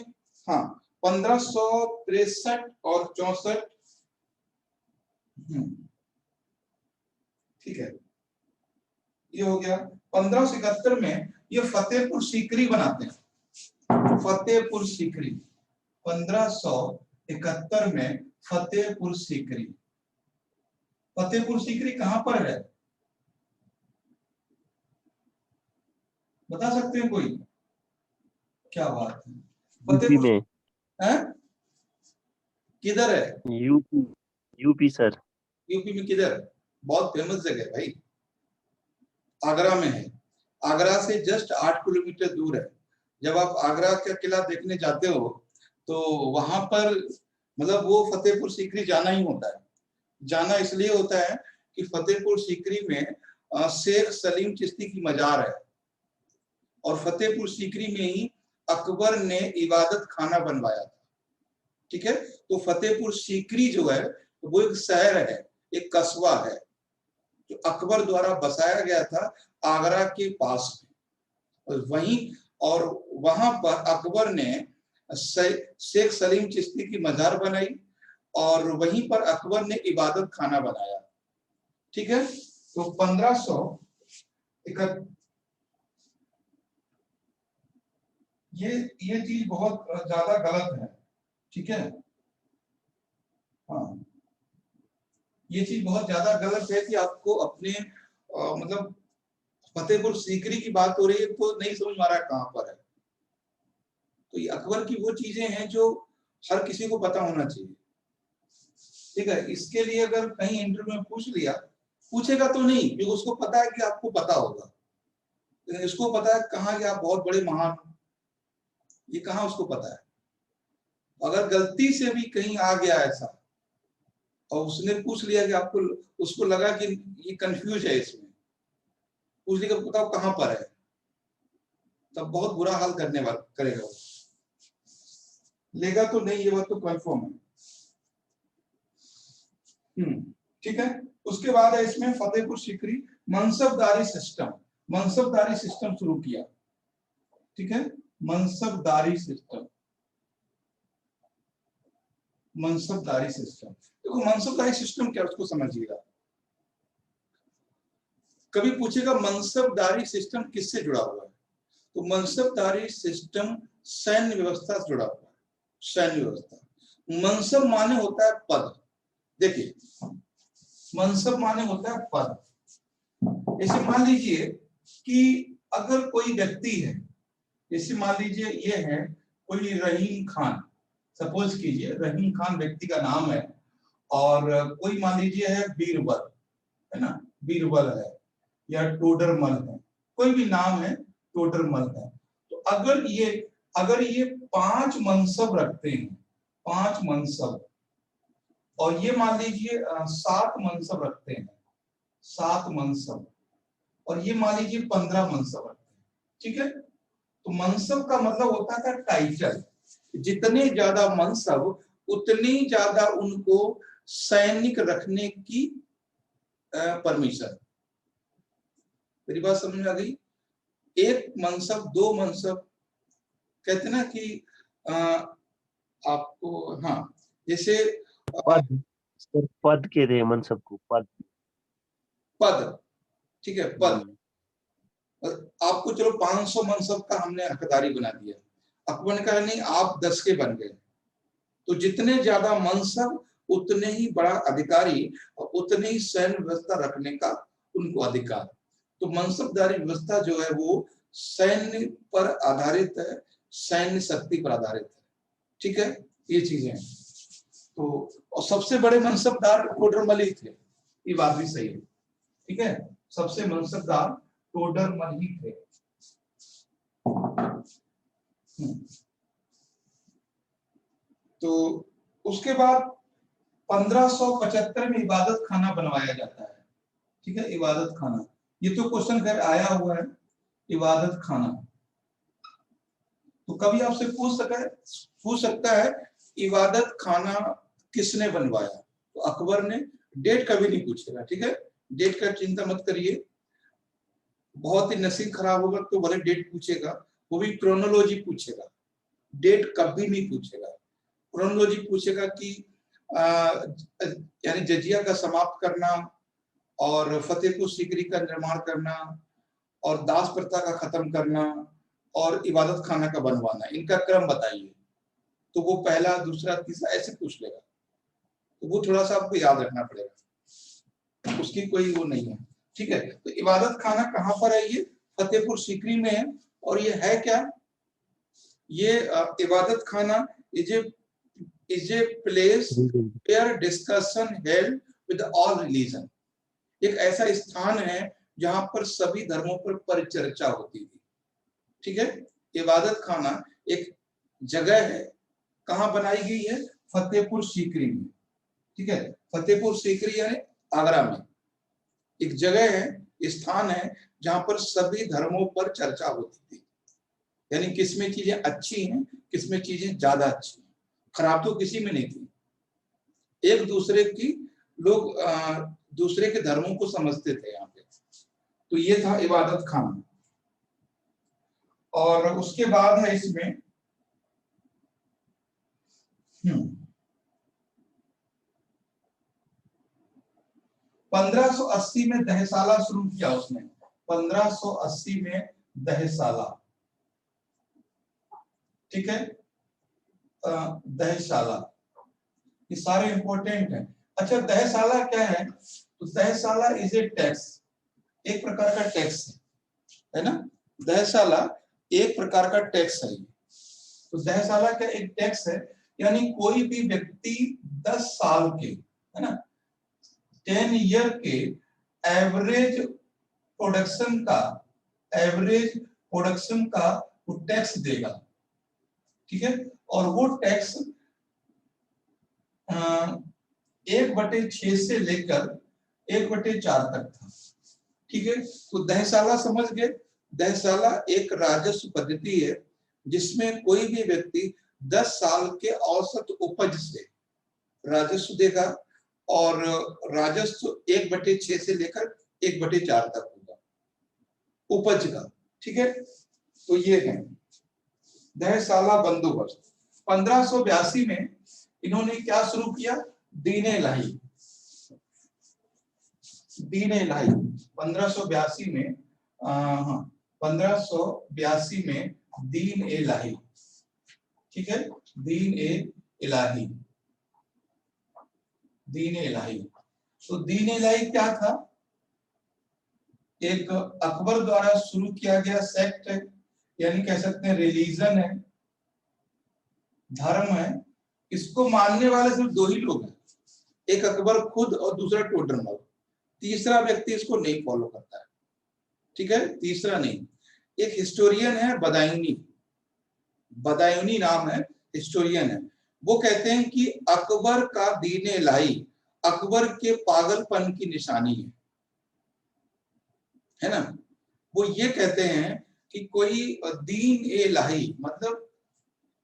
हाँ, 1563 और 64, ठीक है, ये हो गया। 1571 में ये फतेहपुर सीकरी बनाते हैं, फतेहपुर सीकरी। 1571 में फतेहपुर सीकरी। फतेहपुर सीकरी कहां पर है? बता सकते हैं कोई? क्या बात है, यूपी फतेहपुर में, है? किधर है? UP, UP sir. यूपी में किधर? बहुत फेमस जगह है भाई, आगरा में है। आगरा से जस्ट 8 किलोमीटर दूर है। जब आप आगरा का किला देखने जाते हो तो वहां पर मतलब वो फतेहपुर सीकरी जाना ही होता है। जाना इसलिए होता है कि फतेहपुर सीकरी में शेख सलीम चिश्ती की मजार है, और फतेहपुर सीकरी में ही अकबर ने इबादत खाना बनवाया था। ठीक है, तो फतेहपुर सीकरी जो है वो एक शहर है, एक कस्बा है जो अकबर द्वारा बसाया गया था आगरा के पास में। वहीं और वहां पर अकबर ने शेख सलीम चिश्ती की मजार बनाई, और वहीं पर अकबर ने इबादत खाना बनाया। ठीक है, तो 1561 ये चीज बहुत ज्यादा गलत है। ठीक है, हाँ, ये चीज बहुत ज्यादा गलत है कि आपको अपने मतलब फतेहपुर सीकरी की बात हो रही है तो नहीं समझ में आ रहा है कहां पर है। तो ये अकबर की वो चीजें हैं जो हर किसी को पता होना चाहिए। ठीक है, इसके लिए अगर कहीं इंटरव्यू में पूछ लिया, पूछेगा तो नहीं क्योंकि उसको पता है कि आपको पता होगा, लेकिन इसको पता है कहाँ कि आप बहुत बड़े महान, ये कहाँ उसको पता है। अगर गलती से भी कहीं आ गया ऐसा और उसने पूछ लिया कि आपको, उसको लगा कि ये कंफ्यूज है इसमें, पूछ लिया बताओ कहाँ पर है, तब बहुत बुरा हाल करने वाला करेगा वो। लेगा तो नहीं, ये बात तो कंफर्म है। ठीक है, उसके बाद है इसमें फतेहपुर सीकरी मनसबदारी सिस्टम, मनसबदारी सिस्टम शुरू किया। ठीक है, मनसबदारी सिस्टम, मनसबदारी सिस्टम। देखो मनसबदारी सिस्टम क्या, उसको समझिएगा। कभी पूछेगा मनसबदारी सिस्टम किससे जुड़ा हुआ है, तो मनसबदारी सिस्टम सैन्य व्यवस्था से जुड़ा हुआ है। सैन्य व्यवस्था, मनसब माने होता है पद। देखिए, मनसब माने होता है पद। जैसे मान लीजिए कि अगर कोई व्यक्ति है, जैसे मान लीजिए ये है कोई रहीम खान, सपोज कीजिए रहीम खान व्यक्ति का नाम है, और कोई मान लीजिए है बीरबल, है ना, बीरबल है या टोडरमल है, कोई भी नाम है, टोडरमल है। तो अगर ये 5 मनसब रखते हैं, 5 मनसब, और ये मान लीजिए 7 मनसब रखते हैं, 7 मनसब, और ये मान लीजिए 15 मनसब रखते हैं। ठीक है, तो मनसब का मतलब होता था टाइटल। जितने ज्यादा मनसब उतनी ज्यादा उनको सैनिक रखने की परमिशन। मेरी बात समझ में आ गई? एक मनसब, 2 मनसब, कहते ना कि आपको, हाँ, जैसे पद सर, पद के थे मनसब को, पद। पद। ठीक है, पद। हम्म, आपको चलो 500 मनसब का हमने हकदारी बना दिया, अकबर ने कहा नहीं आप 10 के बन गए। तो जितने ज्यादा मनसब उतने ही बड़ा अधिकारी और उतने ही सैन्य व्यवस्था रखने का उनको अधिकार। तो मनसबदारी व्यवस्था जो है वो सैन्य पर आधारित है, सैन्य शक्ति पर आधारित है। ठीक है, ये चीजें हैं। तो और सबसे बड़े मनसबदार टोडरमल ही थे, ये बात भी सही है। ठीक है, सबसे मनसबदार टोडरमल ही थे। तो उसके बाद 1575 में इबादत खाना बनवाया जाता है। ठीक है, इबादत खाना, ये तो क्वेश्चन खैर आया हुआ है, इबादत खाना। तो कभी आपसे पूछ सकता है इबादत खाना किसने बनवाया, तो अकबर ने। डेट कभी नहीं पूछेगा। ठीक है, डेट का चिंता मत करिए, बहुत ही नसीब खराब होगा तो भले डेट पूछेगा, वो भी क्रोनोलॉजी पूछेगा, डेट कभी नहीं पूछेगा। क्रोनोलॉजी पूछेगा कि यानी जजिया का समाप्त करना, और फतेहपुर सीकरी का निर्माण करना, और दास प्रथा का खत्म करना, और इबादत खाना का बनवाना, इनका क्रम बताइए। तो वो पहला, दूसरा, तीसरा ऐसे पूछ लेगा। तो वो थोड़ा सा आपको याद रखना पड़ेगा, उसकी कोई वो नहीं है। ठीक है, तो इबादत खाना कहाँ पर है, ये फतेहपुर सीकरी में है। और ये है क्या, ये Ibadat Khana is a place where discussion held with all religion. एक ऐसा स्थान है जहां पर सभी धर्मों पर परिचर्चा होती थी। ठीक है, इबादत खाना एक जगह है, कहां बनाई गई है, फतेहपुर सीकरी में। ठीक है, फतेहपुर सीकरी यानी आगरा में एक जगह है, स्थान है जहां पर सभी धर्मों पर चर्चा होती थी। यानी किसमें चीजें अच्छी हैं, किसमें चीजें ज्यादा अच्छी हैं, खराब तो किसी में नहीं थी। एक दूसरे की लोग दूसरे के धर्मों को समझते थे यहाँ पे। तो ये था इबादत खाना। और उसके बाद है इसमें 1580 में दहसाला शुरू किया उसने। 1580 में दहसाला, ठीक है, दहसाला, ये सारे इंपॉर्टेंट हैं। अच्छा, दहसाला क्या है, तो दहसाला इज ए टैक्स, एक प्रकार का टैक्स है ना। दहसाला एक प्रकार का टैक्स है। तो दहसाला का एक टैक्स है, यानी कोई भी व्यक्ति 10 साल के, है ना, 10 ईयर के एवरेज प्रोडक्शन का वो टैक्स देगा। ठीक है, और वो टैक्स 1/6 से लेकर 1/4 तक था। ठीक है, तो दहसाला समझ गए। दहसाला एक राजस्व पद्धति है जिसमें कोई भी व्यक्ति 10 साल के औसत उपज से राजस्व देगा, और राजस्व 1/6 से लेकर 1/4 तक होगा उपज का। ठीक है, तो ये है दहसाला बंदोबस्त। 1582 में इन्होंने क्या शुरू किया, दीन इलाही। दीन इलाही 1582 में 1582 में दीन इलाही। ठीक है, दीन इलाही, दीन इलाही। तो दीन इलाही क्या था, एक अकबर द्वारा शुरू किया गया सेक्ट है, यानी कह सकते हैं रिलीजन है, धर्म है। इसको मानने वाले सिर्फ 2 ही लोग हैं, एक अकबर खुद और दूसरा टोडरमल। तीसरा व्यक्ति इसको नहीं फॉलो करता है। ठीक है, तीसरा नहीं। एक हिस्टोरियन है बदायूनी, बदायूनी नाम है, हिस्टोरियन है। वो कहते हैं कि अकबर का दीन इलाही अकबर के पागलपन की निशानी है ना। वो ये कहते हैं कि कोई दीन इलाही मतलब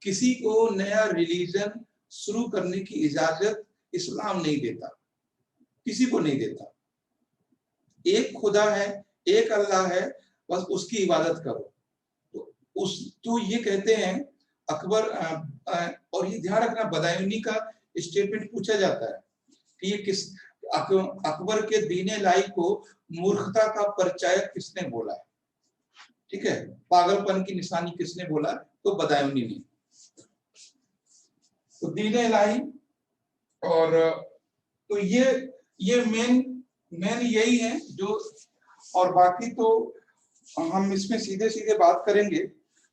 किसी को नया रिलीजन शुरू करने की इजाजत इस्लाम नहीं देता, किसी को नहीं देता। एक खुदा है, एक अल्लाह है, बस उसकी इबादत करो। तो ये कहते हैं अकबर, और ये ध्यान रखना, बदायूनी का स्टेटमेंट पूछा जाता है कि ये किस अकबर के दीन इलाही को मूर्खता का परिचायक किसने बोला है। ठीक है, पागलपन की निशानी किसने बोला, तो बदायूनी ने। तो दीन इलाही, और तो ये मेन यही है जो, और बाकी तो हम इसमें सीधे सीधे बात करेंगे।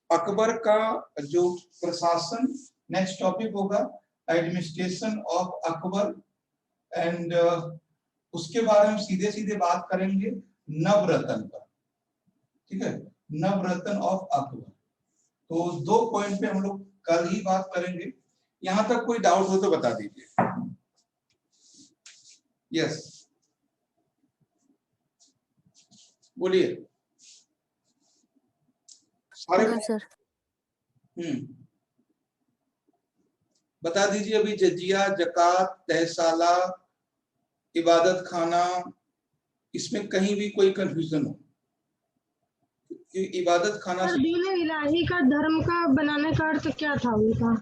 अकबर का जो प्रशासन, नेक्स्ट टॉपिक होगा एडमिनिस्ट्रेशन ऑफ अकबर, एंड उसके बारे में सीधे सीधे बात करेंगे नवरत्न पर। ठीक है, नवरत्न ऑफ अकबर। तो 2 पॉइंट पे हम लोग कल ही बात करेंगे। यहां तक कोई डाउट हो तो बता दीजिए। यस, बोलिए सारे सर। बता दीजिए अभी। जजिया, जकात, तहसाला, इबादत खाना, इसमें कहीं भी कोई कंफ्यूजन हो कि इबादत खाना सर, दीन इलाही का धर्म का बनाने का अर्थ क्या था उनका,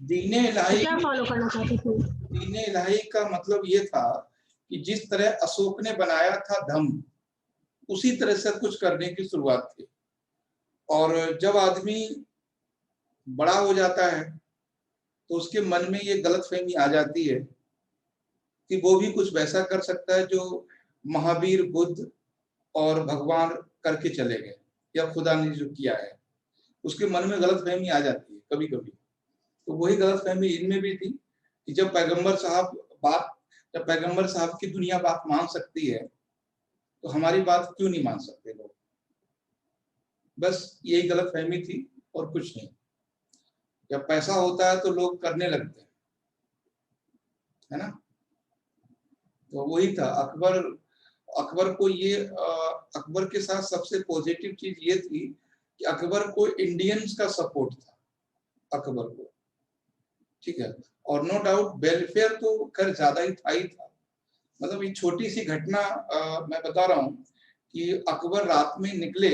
दीन इलाही, क्या फॉलो करना चाहते थे? दीन इलाही का मतलब ये था कि जिस तरह अशोक ने बनाया था धम्म, उसी तरह से कुछ करने की शुरुआत थी। और जब आदमी बड़ा हो जाता है तो उसके मन में ये गलतफहमी आ जाती है कि वो भी कुछ वैसा कर सकता है जो महावीर, बुद्ध और भगवान करके चले गए। या खुदा ने जो किया है, उसके मन में गलतफहमी आ जाती है कभी कभी। तो वही गलतफहमी इनमें भी थी कि जब पैगंबर साहब की दुनिया बात मान सकती है तो हमारी बात क्यों नहीं मान सकते लोग। बस यही गलतफहमी थी और कुछ नहीं। जब पैसा होता है तो लोग करने लगते हैं, है ना। तो वही था। अकबर को ये अकबर के साथ सबसे पॉजिटिव चीज ये थी कि अकबर को इंडियंस का सपोर्ट था अकबर को, ठीक है। और नो डाउट वेलफेयर तो खैर ज्यादा ही था। मतलब ये छोटी सी घटना मैं बता रहा हूँ कि अकबर रात में निकले,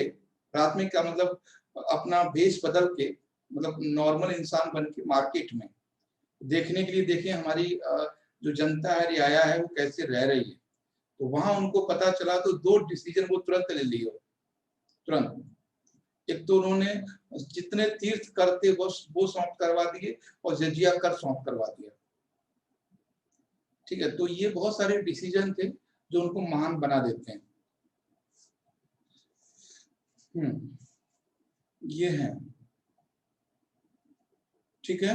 रात में क्या मतलब अपना भेष बदल के, मतलब नॉर्मल इंसान बन के मार्केट में देखने के लिए देखें हमारी जो जनता है, रियाया है, वो कैसे रह रही है। तो वहां उनको पता चला तो 2 डिसीजन वो तुरंत ले लिए, तुरंत। एक तो उन्होंने जितने तीर्थ करते वो सौंप करवा दिए और जजिया कर सौंप करवा दिया, ठीक है। तो ये बहुत सारे डिसीजन थे जो उनको महान बना देते हैं। ये है, ठीक है।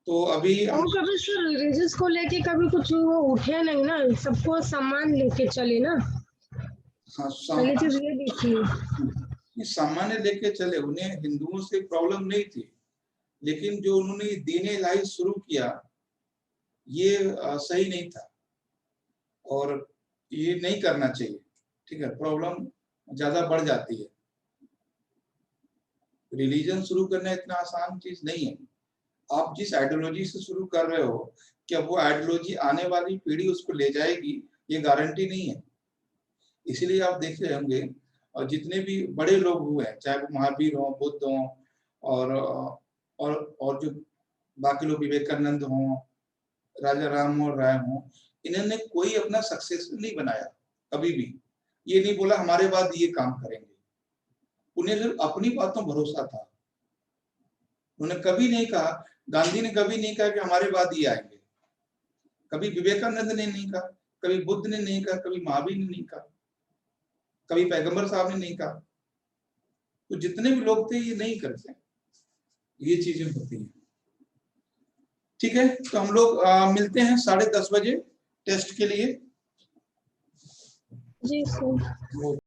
तो अभी वो कभी सर रिलीजियस को लेके कभी कुछ वो उठे नहीं ना, सबको सम्मान लेके चले ना। हाँ, पहली चीज ये देखी। ये सामान्य लेके चले, उन्हें हिंदुओं से प्रॉब्लम नहीं थी, लेकिन जो उन्होंने दीन इलाही शुरू किया ये सही नहीं था और ये नहीं करना चाहिए, ठीक है। प्रॉब्लम ज्यादा बढ़ जाती है। रिलीजन शुरू करना इतना आसान चीज नहीं है। आप जिस आइडियोलॉजी से शुरू कर रहे हो, क्या वो आइडियोलॉजी आने वाली पीढ़ी उसको ले जाएगी, ये गारंटी नहीं है। इसीलिए आप देख रहे होंगे और जितने भी बड़े लोग हुए हैं, चाहे वो महावीर हो, बुद्ध हो, और जो बाकी लोग विवेकानंद हो, राजा राम मोहन राय हो, इन्होंने कोई अपना सक्सेसफुल नहीं बनाया कभी भी। ये नहीं बोला हमारे बाद ये काम करेंगे, उन्हें सिर्फ अपनी बातों भरोसा था। उन्होंने कभी नहीं कहा, गांधी ने कभी नहीं कहा कि हमारे बाद ये आएंगे, कभी विवेकानंद ने नहीं कहा, कभी बुद्ध ने नहीं कहा, कभी महावीर ने नहीं कहा, कभी पैगंबर साहब ने नहीं कहा। तो जितने भी लोग थे ये नहीं करते, ये चीजें होती हैं, ठीक है। तो हम लोग मिलते हैं 10:30 बजे टेस्ट के लिए। जी सर।